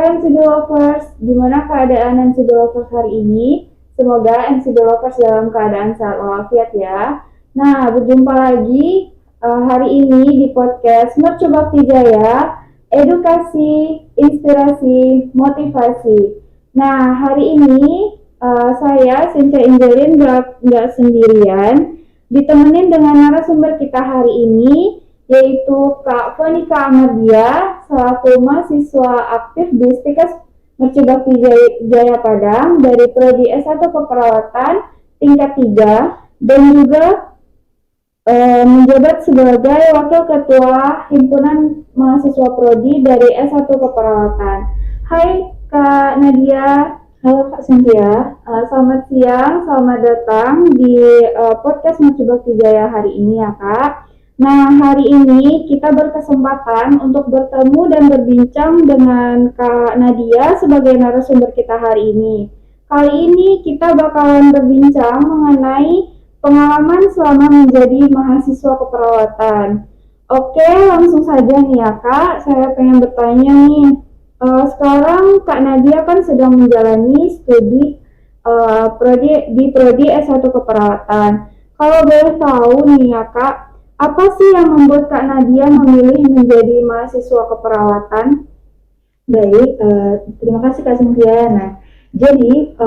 Hai MCD Lovers, gimana keadaan MCD Lovers hari ini? Semoga MCD Lovers dalam keadaan sehat walafiat ya. Nah, berjumpa lagi hari ini di podcast Mercu Bakti Jaya, edukasi, inspirasi, motivasi. Nah, hari ini saya Cynthia Injelin nggak sendirian, ditemenin dengan narasumber kita hari ini, yaitu Kak Fonika Amardia selaku mahasiswa aktif di Stikes Mercu Bakti Jaya Padang dari Prodi S1 Keperawatan tingkat 3 dan juga menjabat sebagai Wakil Ketua Himpunan Mahasiswa Prodi dari S1 Keperawatan. Hai Kak Nadia. Halo Kak Cynthia, selamat siang, selamat datang di podcast Mercu Bakti Jaya hari ini ya Kak. Nah, hari ini kita berkesempatan untuk bertemu dan berbincang dengan Kak Nadia sebagai narasumber kita hari ini. Kali ini kita bakalan berbincang mengenai pengalaman selama menjadi mahasiswa keperawatan. Oke, langsung saja nih ya Kak, saya pengen bertanya nih. Sekarang Kak Nadia kan sedang menjalani studi di Prodi S1 Keperawatan. Kalau boleh tahu nih ya Kak, apa sih yang membuat Kak Nadia memilih menjadi mahasiswa keperawatan? Baik, terima kasih Kak Cynthia. Nah, jadi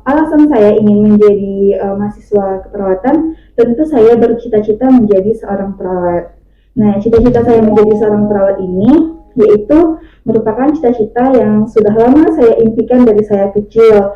alasan saya ingin menjadi mahasiswa keperawatan, tentu saya bercita-cita menjadi seorang perawat. Nah, cita-cita saya menjadi seorang perawat ini yaitu merupakan cita-cita yang sudah lama saya impikan dari saya kecil.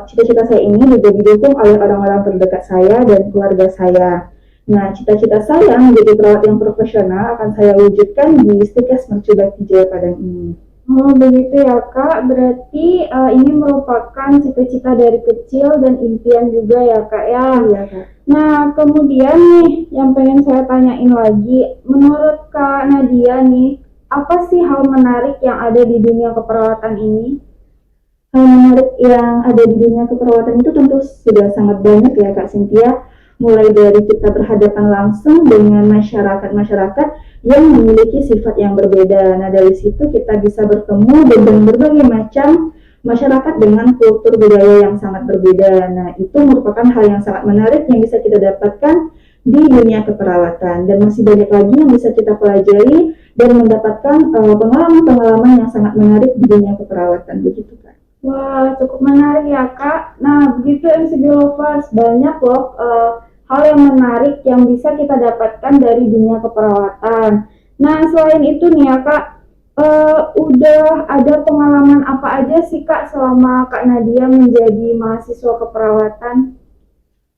Cita-cita saya ini juga didukung oleh orang-orang terdekat saya dan keluarga saya. Nah, cita-cita saya menjadi perawat yang profesional akan saya wujudkan di Stikes Mercu Bakti Jaya Padang ini. Oh, begitu ya Kak, berarti ini merupakan cita-cita dari kecil dan impian juga ya Kak ya? Iya Kak. Nah, kemudian nih yang pengen saya tanyain lagi, menurut Kak Nadia nih, apa sih hal menarik yang ada di dunia keperawatan ini? Hal menarik yang ada di dunia keperawatan itu tentu sudah sangat banyak ya Kak Cynthia. Mulai dari kita berhadapan langsung dengan masyarakat-masyarakat yang memiliki sifat yang berbeda. Nah, dari situ kita bisa bertemu dengan berbagai macam masyarakat dengan kultur budaya yang sangat berbeda. Nah, itu merupakan hal yang sangat menarik yang bisa kita dapatkan di dunia keperawatan. Dan masih banyak lagi yang bisa kita pelajari dan mendapatkan pengalaman-pengalaman yang sangat menarik di dunia keperawatan. Begitu Kak. Wah, cukup menarik ya Kak. Nah, begitu MCD Lovers, banyak loh hal yang menarik yang bisa kita dapatkan dari dunia keperawatan. Nah, selain itu nih ya Kak, udah ada pengalaman apa aja sih Kak selama Kak Nadia menjadi mahasiswa keperawatan?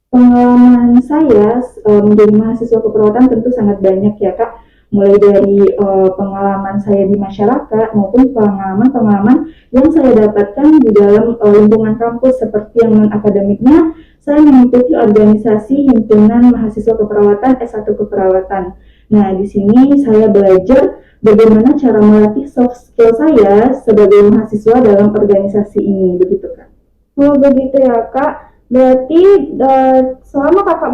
Pengalaman saya menjadi mahasiswa keperawatan tentu sangat banyak ya Kak. Mulai dari pengalaman saya di masyarakat maupun pengalaman-pengalaman yang saya dapatkan di dalam lingkungan kampus seperti yang non-akademiknya. Saya mengikuti organisasi Himpunan Mahasiswa Keperawatan S1 Keperawatan. Nah, di sini saya belajar bagaimana cara melatih soft skill saya sebagai mahasiswa dalam organisasi ini, begitu Kak. Oh, begitu ya Kak. Berarti selama Kakak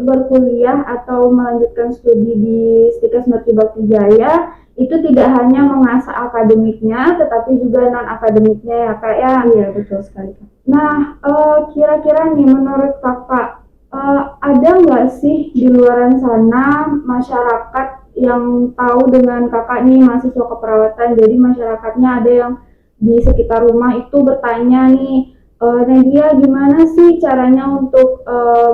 berkuliah atau melanjutkan studi di Stikes Mercu Bakti Jaya, itu tidak hanya mengasah akademiknya, tetapi juga non-akademiknya ya Kak ya? Iya, betul sekali Kak. Nah, kira-kira nih menurut Kakak, ada nggak sih di luar sana masyarakat yang tahu dengan Kakak nih mahasiswa keperawatan, jadi masyarakatnya ada yang di sekitar rumah itu bertanya nih, Nadia gimana sih caranya untuk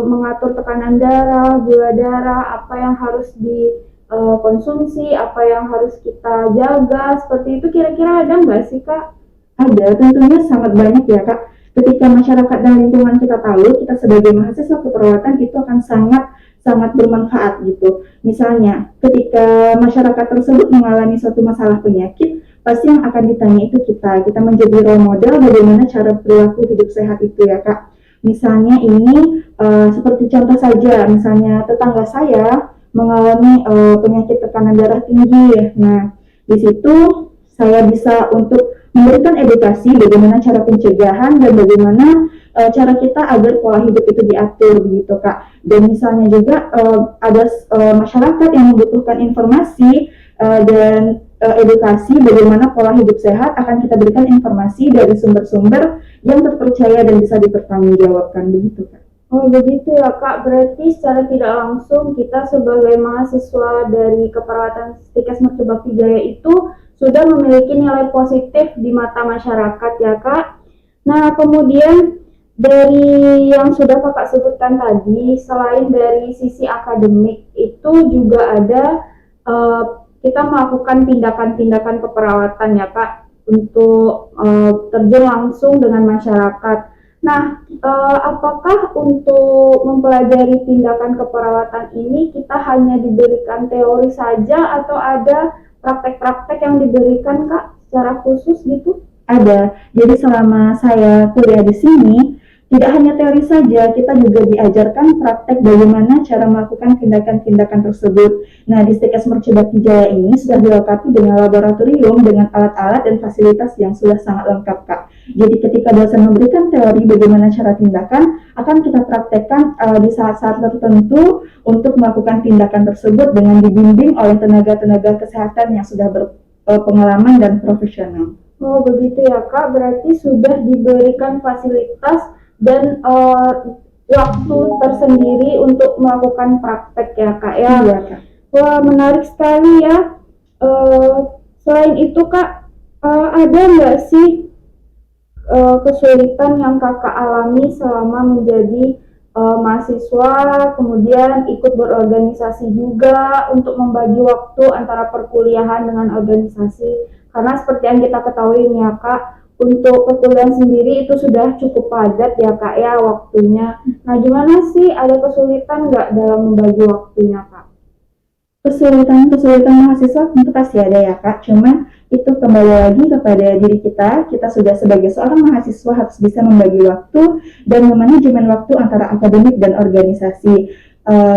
mengatur tekanan darah, gula darah, apa yang harus dikonsumsi, apa yang harus kita jaga, seperti itu kira-kira ada nggak sih Kak? Ada, tentunya sangat banyak ya Kak. Ketika masyarakat dan lingkungan kita tahu, kita sebagai mahasiswa keperawatan itu akan sangat bermanfaat gitu. Misalnya, ketika masyarakat tersebut mengalami suatu masalah penyakit, pasti yang akan ditanya itu kita menjadi role model bagaimana cara perilaku hidup sehat itu ya Kak. Misalnya ini seperti contoh saja, misalnya tetangga saya mengalami penyakit tekanan darah tinggi. Nah, di situ saya bisa untuk memberikan edukasi bagaimana cara pencegahan dan bagaimana cara kita agar pola hidup itu diatur begitu Kak. Dan misalnya juga ada masyarakat yang membutuhkan informasi dan edukasi bagaimana pola hidup sehat akan kita berikan informasi dari sumber-sumber yang terpercaya dan bisa dipertanggungjawabkan begitu Kak. Oh begitu ya Kak, berarti secara tidak langsung kita sebagai mahasiswa dari keperawatan Stikes Mercu Bakti Jaya itu sudah memiliki nilai positif di mata masyarakat ya Kak. Nah kemudian dari yang sudah Kakak sebutkan tadi, selain dari sisi akademik itu juga ada kita melakukan tindakan-tindakan keperawatan ya Kak untuk terjun langsung dengan masyarakat. Nah, apakah untuk mempelajari tindakan keperawatan ini kita hanya diberikan teori saja atau ada praktek-praktek yang diberikan Kak secara khusus gitu? Ada. Jadi selama saya kuliah di sini, tidak hanya teori saja, kita juga diajarkan praktek bagaimana cara melakukan tindakan-tindakan tersebut. Nah, di Stikes Mercu Bakti Jaya ini sudah dilengkapi dengan laboratorium, dengan alat-alat dan fasilitas yang sudah sangat lengkap, Kak. Jadi ketika dosen memberikan teori bagaimana cara tindakan, akan kita praktekkan di saat-saat tertentu untuk melakukan tindakan tersebut dengan dibimbing oleh tenaga-tenaga kesehatan yang sudah berpengalaman dan profesional. Oh begitu ya Kak, berarti sudah diberikan fasilitas dan waktu tersendiri untuk melakukan praktek ya Kak ya. Iya Kak. Wah menarik sekali ya. Selain itu Kak, ada nggak sih kesulitan yang Kakak alami selama menjadi mahasiswa, kemudian ikut berorganisasi juga untuk membagi waktu antara perkuliahan dengan organisasi? Karena seperti yang kita ketahui nih ya Kak, untuk perkuliahan sendiri itu sudah cukup padat ya Kak ya waktunya. Nah gimana sih, ada kesulitan nggak dalam membagi waktunya Kak? Kesulitan mahasiswa tentu pasti ada ya Kak, cuman itu kembali lagi kepada diri kita sudah sebagai seorang mahasiswa harus bisa membagi waktu dan memanajemen waktu antara akademik dan organisasi.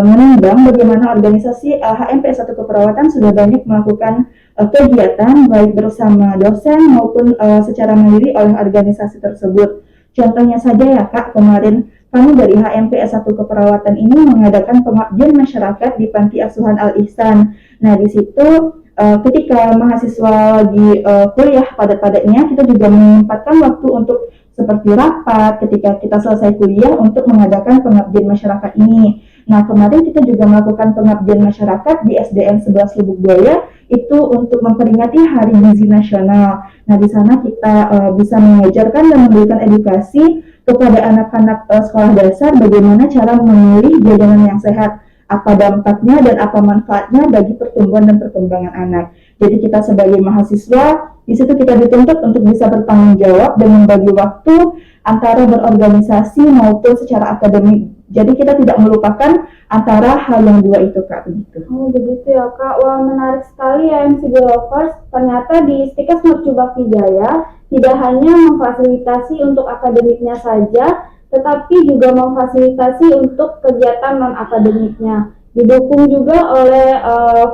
Menimbang bagaimana organisasi HMP S1 Keperawatan sudah banyak melakukan kegiatan baik bersama dosen maupun secara mandiri oleh organisasi tersebut. Contohnya saja ya Kak, kemarin kami dari HMP S1 Keperawatan ini mengadakan pengabdian masyarakat di Panti Asuhan Al Ihsan. Nah di situ ketika mahasiswa lagi kuliah padat-padatnya, kita juga menyempatkan waktu untuk seperti rapat ketika kita selesai kuliah untuk mengadakan pengabdian masyarakat ini. Nah kemarin kita juga melakukan pengabdian masyarakat di SDN 11 Lubuk Buaya itu untuk memperingati Hari Gizi Nasional. Nah di sana kita bisa mengajarkan dan memberikan edukasi kepada anak-anak sekolah dasar bagaimana cara memilih jajanan yang sehat, apa dampaknya dan apa manfaatnya bagi pertumbuhan dan perkembangan anak. Jadi kita sebagai mahasiswa di situ kita dituntut untuk bisa bertanggung jawab dan membagi waktu antara berorganisasi maupun secara akademik. Jadi kita tidak melupakan antara hal yang dua itu Kak begitu. Oh begitu ya Kak, wah menarik sekali ya MCG Lovers. Ternyata di Stikes Mercu Bakti Jaya tidak hanya memfasilitasi untuk akademiknya saja, tetapi juga memfasilitasi untuk kegiatan non-akademiknya. Didukung juga oleh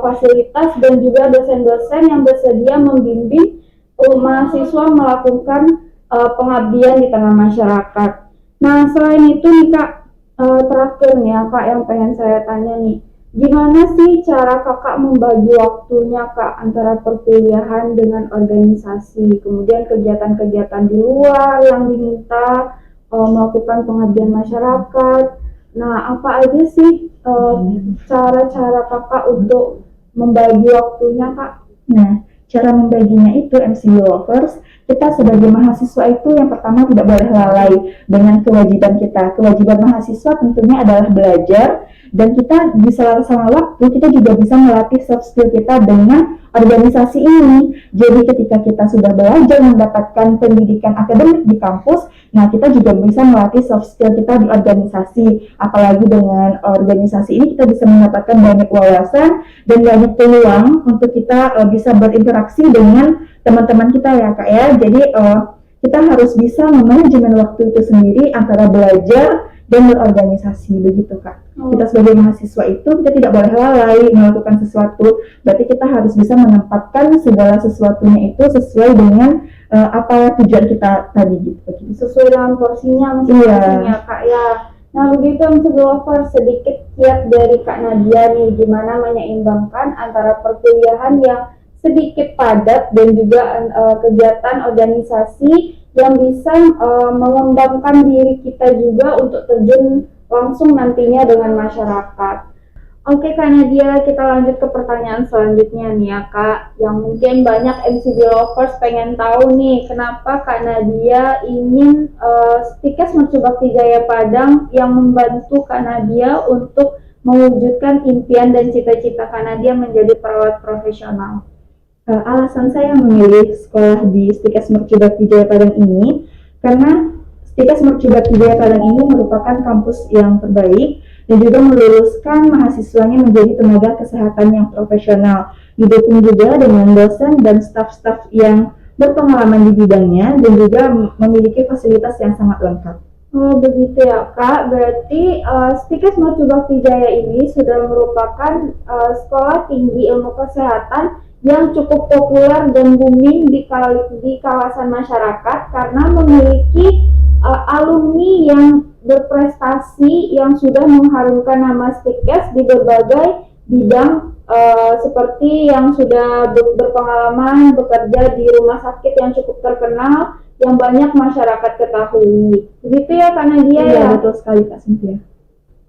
fasilitas dan juga dosen-dosen yang bersedia membimbing mahasiswa melakukan pengabdian di tengah masyarakat. Nah selain itu nih Kak, terakhir nih ya Kak yang pengen saya tanya nih, gimana sih cara Kakak membagi waktunya Kak antara perkuliahan dengan organisasi, kemudian kegiatan-kegiatan di luar yang diminta melakukan pengabdian masyarakat. Nah apa aja sih cara-cara Kakak untuk membagi waktunya Kak? Nah cara membaginya itu MCG Lovers, kita sebagai mahasiswa itu yang pertama tidak boleh lalai dengan kewajiban kita. Kewajiban mahasiswa tentunya adalah belajar, dan kita di sela-sela waktu kita juga bisa melatih soft skill kita dengan organisasi ini. Jadi ketika kita sudah belajar mendapatkan pendidikan akademik di kampus, nah kita juga bisa melatih soft skill kita di organisasi. Apalagi dengan organisasi ini kita bisa mendapatkan banyak wawasan dan banyak peluang untuk kita bisa berinteraksi dengan teman-teman kita ya Kak ya. Jadi kita harus bisa memanajemen waktu itu sendiri antara belajar dan berorganisasi begitu Kak. Kita sebagai mahasiswa itu kita tidak boleh lalai melakukan sesuatu, berarti kita harus bisa menempatkan segala sesuatunya itu sesuai dengan apa tujuan kita tadi gitu. Sesuai dengan porsinya masing-masing ya Kak ya. Nah, begitu MC Lover, sedikit kiat dari Kak Nadia nih, gimana menyeimbangkan antara perkuliahan yang sedikit padat dan juga kegiatan organisasi yang bisa mengembangkan diri kita juga untuk terjun langsung nantinya dengan masyarakat. Oke Kak Nadia, kita lanjut ke pertanyaan selanjutnya nih ya Kak, yang mungkin banyak MCB lovers pengen tahu nih, kenapa Kak Nadia ingin Stikes Mercu Bakti Jaya Padang yang membantu Kak Nadia untuk mewujudkan impian dan cita-cita Kak Nadia menjadi perawat profesional. Alasan saya memilih sekolah di Stikes Mercu Bakti Jaya Padang ini karena Stikes Mercu Bakti Jaya Padang ini merupakan kampus yang terbaik dan juga meluluskan mahasiswanya menjadi tenaga kesehatan yang profesional, didukung juga dengan dosen dan staf-staf yang berpengalaman di bidangnya dan juga memiliki fasilitas yang sangat lengkap. Oh begitu ya Kak, berarti Stikes Mercu Bakti Jaya ini sudah merupakan sekolah tinggi ilmu kesehatan yang cukup populer dan booming di kawasan masyarakat karena memiliki alumni yang berprestasi yang sudah mengharumkan nama Stikes di berbagai bidang seperti yang sudah berpengalaman bekerja di rumah sakit yang cukup terkenal yang banyak masyarakat ketahui. Begitu ya Kak Nadia ya? Betul sekali Kak Cynthia.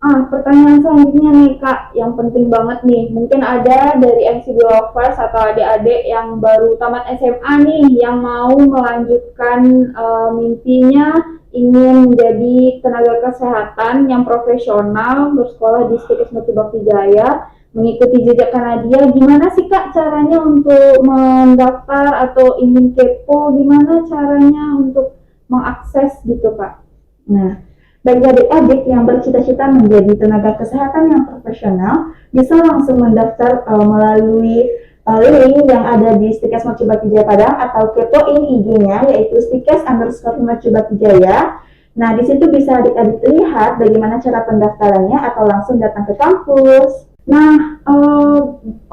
Pertanyaan selanjutnya nih Kak, yang penting banget nih. Mungkin ada dari MCB Lovers atau adik-adik yang baru tamat SMA nih yang mau melanjutkan mimpinya ingin menjadi tenaga kesehatan yang profesional bersekolah di Stikes Mercu Bakti Jaya, mengikuti jejak Kak Nadia. Gimana sih Kak caranya untuk mendaftar atau ingin kepo? Gimana caranya untuk mengakses gitu Kak? Nah, bagi adik-adik yang bercita-cita menjadi tenaga kesehatan yang profesional, bisa langsung mendaftar melalui link yang ada di Stikes Mercu Bakti Jaya Padang atau kepoin IG-nya yaitu stikes_mercu_bakti_jaya. Nah, di situ bisa adik-adik lihat bagaimana cara pendaftarannya atau langsung datang ke kampus. Nah,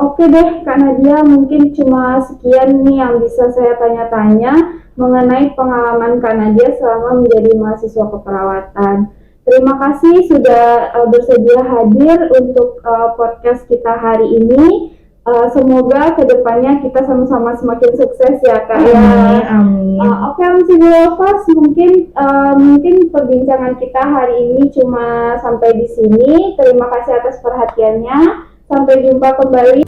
oke deh Kak Nadia, mungkin cuma sekian nih yang bisa saya tanya-tanya mengenai pengalaman Kak Nadia selama menjadi mahasiswa keperawatan. Terima kasih sudah bersedia hadir untuk podcast kita hari ini. Semoga kedepannya kita sama-sama semakin sukses ya Kak ya. Amin. Oke MC Lovers, mungkin perbincangan kita hari ini cuma sampai di sini. Terima kasih atas perhatiannya. Sampai jumpa kembali.